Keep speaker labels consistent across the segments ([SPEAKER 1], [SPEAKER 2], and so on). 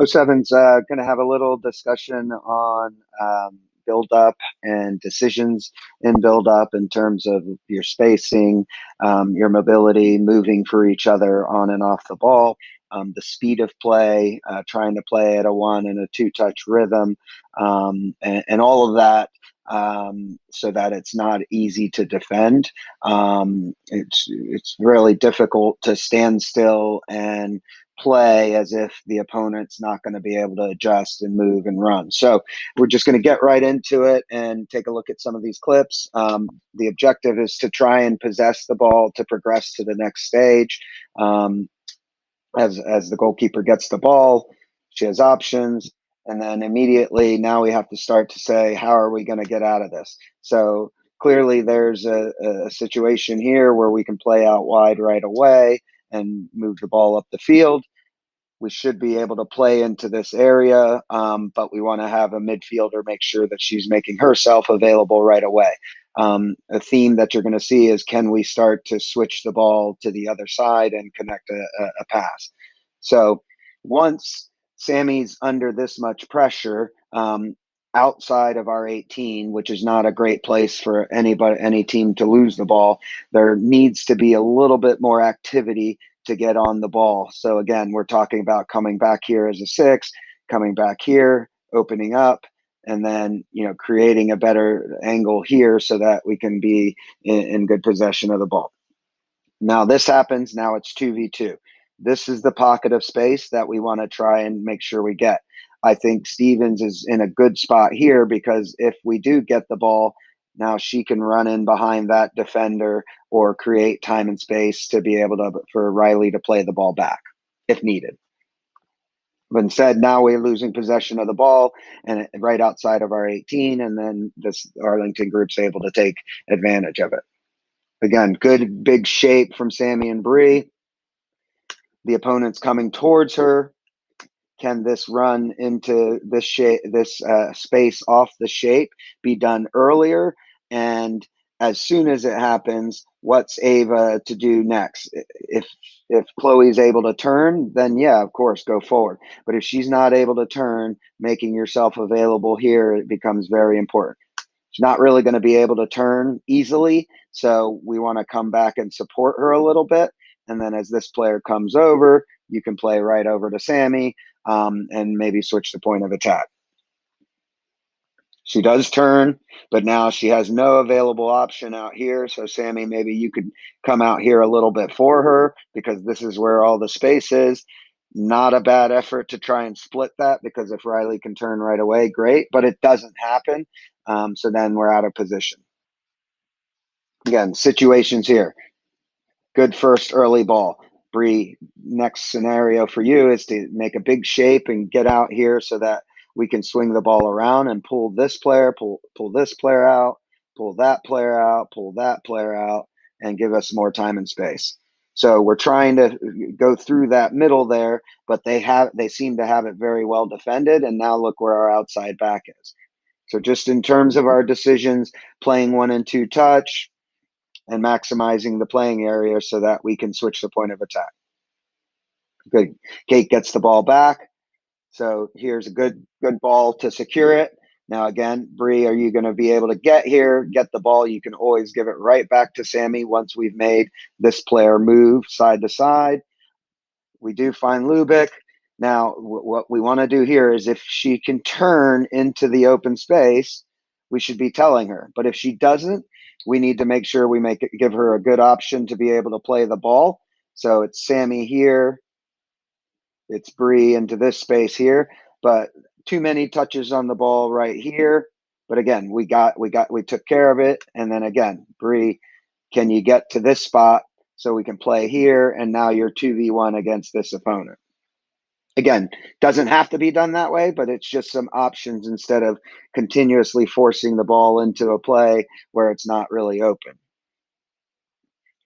[SPEAKER 1] O7's going to have a little discussion on build up and decisions in build up in terms of your spacing, your mobility, moving for each other on and off the ball, the speed of play, trying to play at a one and a two touch rhythm, and all of that. So that it's not easy to defend. It's really difficult to stand still and play as if the opponent's not going to be able to adjust and move and run. So we're just going to get right into it and take a look at some of these clips. The objective is to try and possess the ball to progress to the next stage. As the goalkeeper gets the ball, she has options. And then immediately now we have to start to say, how are we going to get out of this? So clearly there's a situation here where we can play out wide right away and move the ball up the field. We should be able to play into this area, but we want to have a midfielder make sure that she's making herself available right away. A theme that you're going to see is, can we start to switch the ball to the other side and connect a pass? So once Sammy's under this much pressure, outside of our 18, which is not a great place for any team to lose the ball, there needs to be a little bit more activity to get on the ball. So again, we're talking about coming back here as a six, coming back here, opening up, and then creating a better angle here so that we can be in good possession of the ball. Now this happens. Now it's 2v2. This is the pocket of space that we want to try and make sure we get. I think Stevens is in a good spot here because if we do get the ball, now she can run in behind that defender or create time and space to be able to for Riley to play the ball back if needed. But instead, now we're losing possession of the ball and right outside of our 18, and then this Arlington group's able to take advantage of it. Again, good big shape from Sammy and Bree. The opponent's coming towards her. Can this run into this shape, this space off the shape, be done earlier? And as soon as it happens, what's Ava to do next? If Chloe's able to turn, then yeah, of course, go forward. But if she's not able to turn, making yourself available here, it becomes very important. She's not really going to be able to turn easily, so we want to come back and support her a little bit. And then as this player comes over, you can play right over to Sammy, and maybe switch the point of attack. She does turn, but now she has no available option out here. So Sammy, maybe you could come out here a little bit for her because this is where all the space is. Not a bad effort to try and split that, because if Riley can turn right away, great, but it doesn't happen. So then we're out of position. Again, situations here. Good first early ball. Bree, next scenario for you is to make a big shape and get out here so that we can swing the ball around and pull this player, pull this player out, pull that player out, pull that player out, and give us more time and space. So we're trying to go through that middle there, but they seem to have it very well defended. And now look where our outside back is. So just in terms of our decisions, playing 1 and 2 touch, and maximizing the playing area so that we can switch the point of attack. Good. Kate gets the ball back. So here's a good ball to secure it. Now again, Bree, are you going to be able to get here, get the ball? You can always give it right back to Sammy once we've made this player move side to side. We do find Lubick. Now, what we want to do here is if she can turn into the open space, we should be telling her. But if she doesn't, we need to make sure we give her a good option to be able to play the ball. So it's Sammy here. It's Bree into this space here, but too many touches on the ball right here. But again, we took care of it. And then again, Bree, can you get to this spot so we can play here? And now you're 2v1 against this opponent. Again, doesn't have to be done that way, but it's just some options instead of continuously forcing the ball into a play where it's not really open.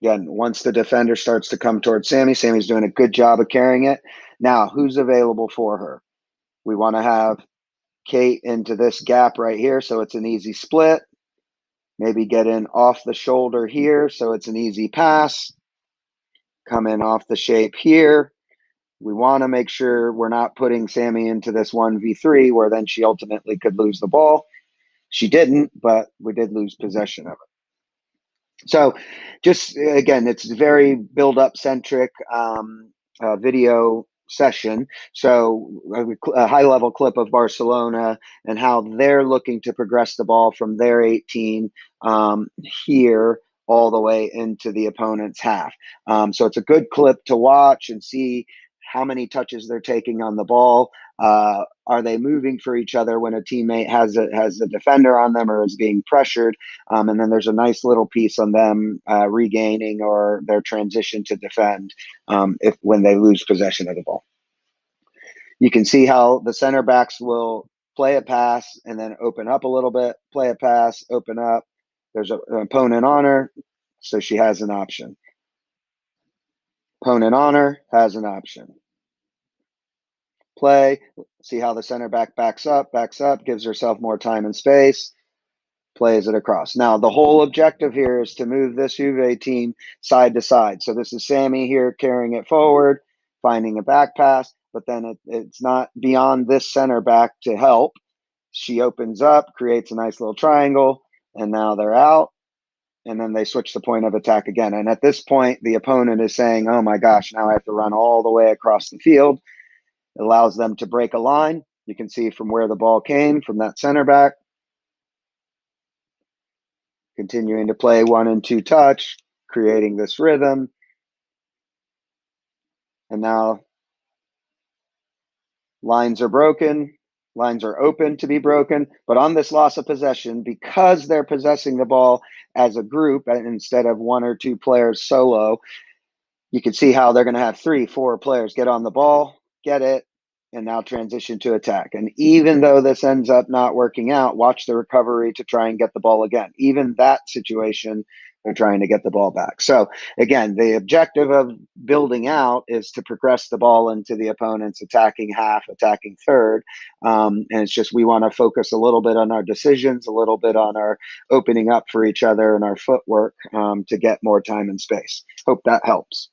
[SPEAKER 1] Again, once the defender starts to come towards Sammy, Sammy's doing a good job of carrying it. Now, who's available for her? We want to have Kate into this gap right here, so it's an easy split. Maybe get in off the shoulder here, so it's an easy pass. Come in off the shape here. We want to make sure we're not putting Sammy into this 1v3 where then she ultimately could lose the ball. She didn't, but we did lose possession of it. So just again, it's very build up centric video session. So a high level clip of Barcelona and how they're looking to progress the ball from their 18 here all the way into the opponent's half. So it's a good clip to watch and see how many touches they're taking on the ball. Are they moving for each other when a teammate has a defender on them or is being pressured? And then there's a nice little piece on them regaining or their transition to defend if when they lose possession of the ball. You can see how the center backs will play a pass and then open up a little bit, play a pass, open up. There's an opponent on her, so she has an option. Opponent on her has an option. Play, see how the center back backs up, gives herself more time and space, plays it across. Now, the whole objective here is to move this Juve team side to side. So this is Sammy here carrying it forward, finding a back pass, but then it's not beyond this center back to help. She opens up, creates a nice little triangle, and now they're out. And then they switch the point of attack again. And at this point, the opponent is saying, oh my gosh, now I have to run all the way across the field. It allows them to break a line. You can see from where the ball came, from that center back. Continuing to play 1 and 2 touch, creating this rhythm. And now lines are broken. Lines are open to be broken. But on this loss of possession, because they're possessing the ball as a group instead of 1 or 2 players solo, you can see how they're going to have 3, 4 players get on the ball, get it, and now transition to attack. And even though this ends up not working out, watch the recovery to try and get the ball again. Even that situation, they're trying to get the ball back. So again, the objective of building out is to progress the ball into the opponent's attacking half, attacking third. And it's just we want to focus a little bit on our decisions, a little bit on our opening up for each other and our footwork to get more time and space. Hope that helps.